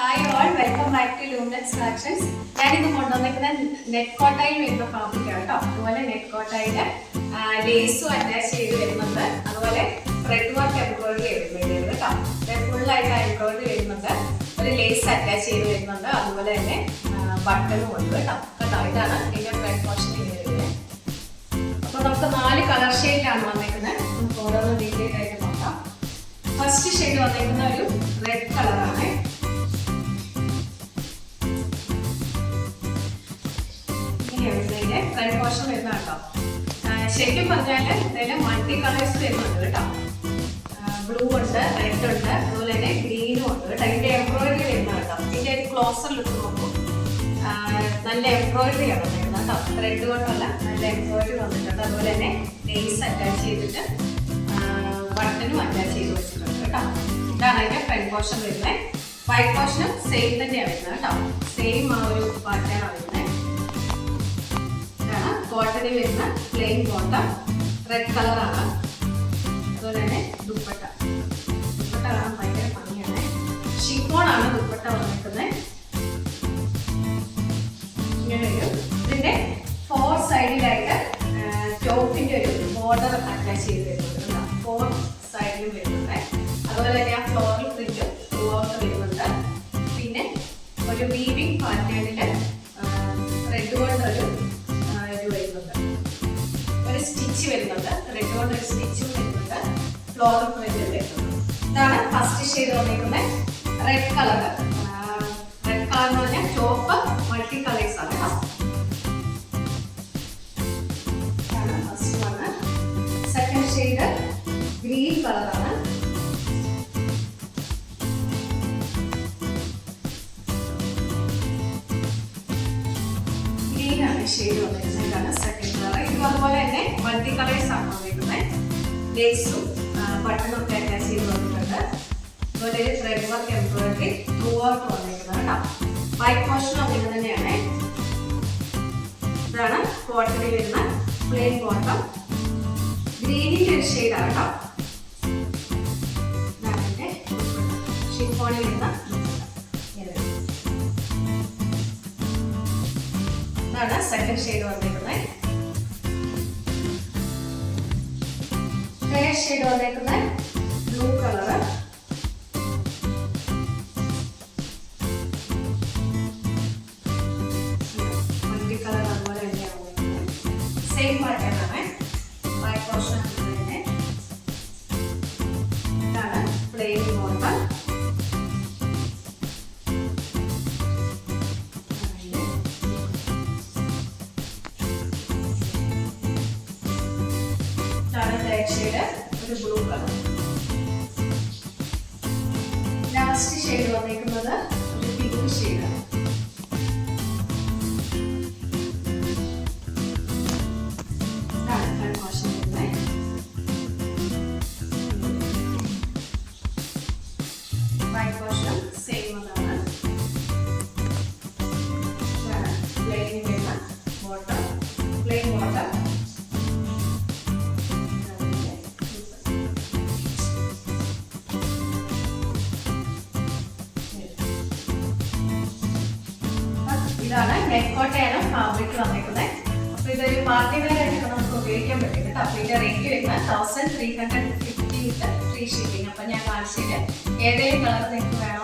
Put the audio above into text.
Hi all, welcome back to Luminous Collections. ഞാനിന്ന് കൊണ്ടുവന്നിരിക്കുന്ന net കോട്ടയിൽ വരുന്ന ഫാബ്രിക് കേട്ടോ. അതുപോലെ നെറ്റ് കോട്ടയിൽ ലേസും അറ്റാച്ച് ചെയ്ത് വരുന്നുണ്ട്. അതുപോലെ ത്രെഡ് വർക്ക് എംബ്രോയിഡറി വരുന്നുണ്ട് കേട്ടോ. ഫുള്ളായിട്ട് എംബ്രോയിഡറി വരുന്നുണ്ട്. ഒരു ലേസ് അറ്റാച്ച് ചെയ്ത് വരുന്നുണ്ട്. അതുപോലെ തന്നെ ബട്ടണും ഉണ്ട് കേട്ടോ. ഇതാണ് ഇതിന്റെ ഫ്രണ്ട് പോർഷൻ വരുന്നത്. അപ്പോൾ നമുക്ക് 4 കളർ ഷെയ്ഡിലാണ് വന്നിരിക്കുന്നത്. നമുക്ക് ഓരോന്ന് ഡീറ്റെയിൽ ആയിട്ട് നോക്കാം. ഫസ്റ്റ് ഷെയ്ഡ് വന്നിരിക്കുന്ന ഒരു റെഡ് കളറാണ്. ഫ്രണ്ട് പോർഷൻ വരുന്ന കേട്ടോ. ശരിക്കും പറഞ്ഞാൽ ഇതിൽ മൾട്ടി കളേഴ്സ് വരുന്നുണ്ട് കേട്ടോ. ബ്ലൂ ഉണ്ട്, റെഡ് ഉണ്ട്, അതുപോലെ തന്നെ ഗ്രീനും ഉണ്ട് കേട്ടോ. ഇതിന്റെ എംബ്രോയിഡറി വരുന്ന കേട്ടോ. ഇതിന്റെ ഒരു ക്ലോസർ ലുക്ക് നോക്കും. നല്ല എംബ്രോയിഡറി ആണ് വരുന്നത് കേട്ടോ. ത്രെഡ് കൊണ്ടല്ല, നല്ല എംബ്രോയിഡറി വന്നിട്ടുണ്ട്. അതുപോലെ തന്നെ ലേസ് അറ്റാച്ച് ചെയ്തിട്ട് ബട്ടണും അറ്റാച്ച് ചെയ്ത് വെച്ചിട്ടുണ്ട് കേട്ടോ. ഇതാണ് അതിന്റെ ഫ്രണ്ട് പോർഷൻ വരുന്നത്. വൈറ്റ് പോർഷനും സെയിം തന്നെയാണ് വരുന്നത് കേട്ടോ. സെയിം ആ ഒരു പാറ്റേൺ ആണ് വരുന്നത്. കോട്ടണിൽ വരുന്ന പ്ലെയിൻ ബോട്ടം, റെഡ് കളറാണ്. അതുപോലെ തന്നെ ദുപ്പട്ട കാണാൻ ഭയങ്കര ഭംഗിയാണ്. ഷിഫോൺ ആണ് ദുപ്പട്ട വന്നിരിക്കുന്നത്. ഇങ്ങനെ ഒരു ഇതിന്റെ 4 സൈഡിലായിട്ട് ടോപ്പിന്റെ ഒരു ബോർഡർ അറ്റാച്ച് ചെയ്ത് വരുന്നുണ്ട്. 4 സൈഡിലും വരുന്നുണ്ട്. അതുപോലെ തന്നെ ആ ഫ്ലോറൽ പ്രിന്റ് ത്രൂഔട്ട് വരുന്നുണ്ട്. പിന്നെ ഒരു വീവിംഗ് പാറ്റേണില് റെഡ് കൊണ്ട് ഒരു സ്റ്റിച്ച് വരുന്നുണ്ട്. റെഡ് കൊണ്ട് ഒരു സ്റ്റിച്ചും വരുന്നുണ്ട്. ഫ്ലോറൽ പ്രിന്റ് വരുന്നുണ്ട്. ഇതാണ് ഫസ്റ്റ് ഷെയ്ഡ് വന്നിരിക്കുന്നത്. Red colour. റെഡ് കളർ എന്ന് പറഞ്ഞാൽ ചോപ്പ് മൾട്ടി കളേഴ്സ് ആണ്. ഇതാണ് first one. Second shade green കളറാണ്. ഗ്രീനാണ് ഷെയ്ഡ് വന്നിരിക്കുന്നത്. ഇതാണ് സെക്കൻഡ് കളർ. ഇതും അതുപോലെ തന്നെ മൾട്ടി കളേഴ്സ് ആണ് വന്നിരിക്കുന്നത്. ലേസും ബട്ടണും ഒക്കെ അറ്റാച്ച് ചെയ്ത് വന്നിട്ടുണ്ട്. അതുപോലെ ഒരു thread work embroidery through out വന്നിരിക്കുന്നത് കേട്ടോ. വൈറ്റ് പോർഷൻ അങ്ങനെ തന്നെയാണ്. ഇതാണ് കോട്ടണിൽ വരുന്ന പ്ലെയിൻ ബോട്ടം. ഗ്രീനിന്റെ ഒരു ഷെയ്ഡാണ് കേട്ടോ. ഇതാണ് ഷിഫോണിൽ വരുന്ന ഇതാണ് സെക്കൻഡ് ഷെയ്ഡ് വന്നിരിക്കുന്നത്. തേർഡ് ഷെയ്ഡ് വന്നിരിക്കുന്നത് ബ്ലൂ കളർ. മൾട്ടി കളർ അതുപോലെ തന്നെയാണ് വന്നിരിക്കുന്നത്. സെയിം പാറ്റേൺ ആണ്. വൈറ്റ് പോർഷൻ തന്നെ. ഇതാണ് പ്ലെയിൻ ബോട്ടം. ഒരു ബ്ലൂ കളർ. ലാസ്റ്റ് ഷെയ്ഡ് വന്നിരിക്കുന്നത് ഒരു പിങ്ക് ഷെയ്ഡാണ്. ഫ്രണ്ട് പോർഷൻ വരുന്നത്. വൈറ്റ് പോർഷൻ സെയിം അതാണ്. പ്ലെയിൻ വരുന്ന ബോട്ടം, പ്ലെയിൻ ബോട്ടം. ഇതാണ് നെറ്റ് കോട്ടയാണ് ഫാബ്രിക് വന്നിരിക്കുന്നത്. അപ്പൊ ഇതൊരു പാർട്ടി വെയർ ആയിട്ട് നമുക്ക് ഉപയോഗിക്കാൻ പറ്റും കേട്ടോ. അപ്പൊ ഇതിന്റെ റേറ്റ് വരുന്നത് 1350 വിത്ത് ഫ്രീ ഷിപ്പിംഗ്. അപ്പൊ ഞാൻ കാണിച്ചിട്ട് ഏതെങ്കിലും കളർ നിങ്ങൾക്ക് വേണോ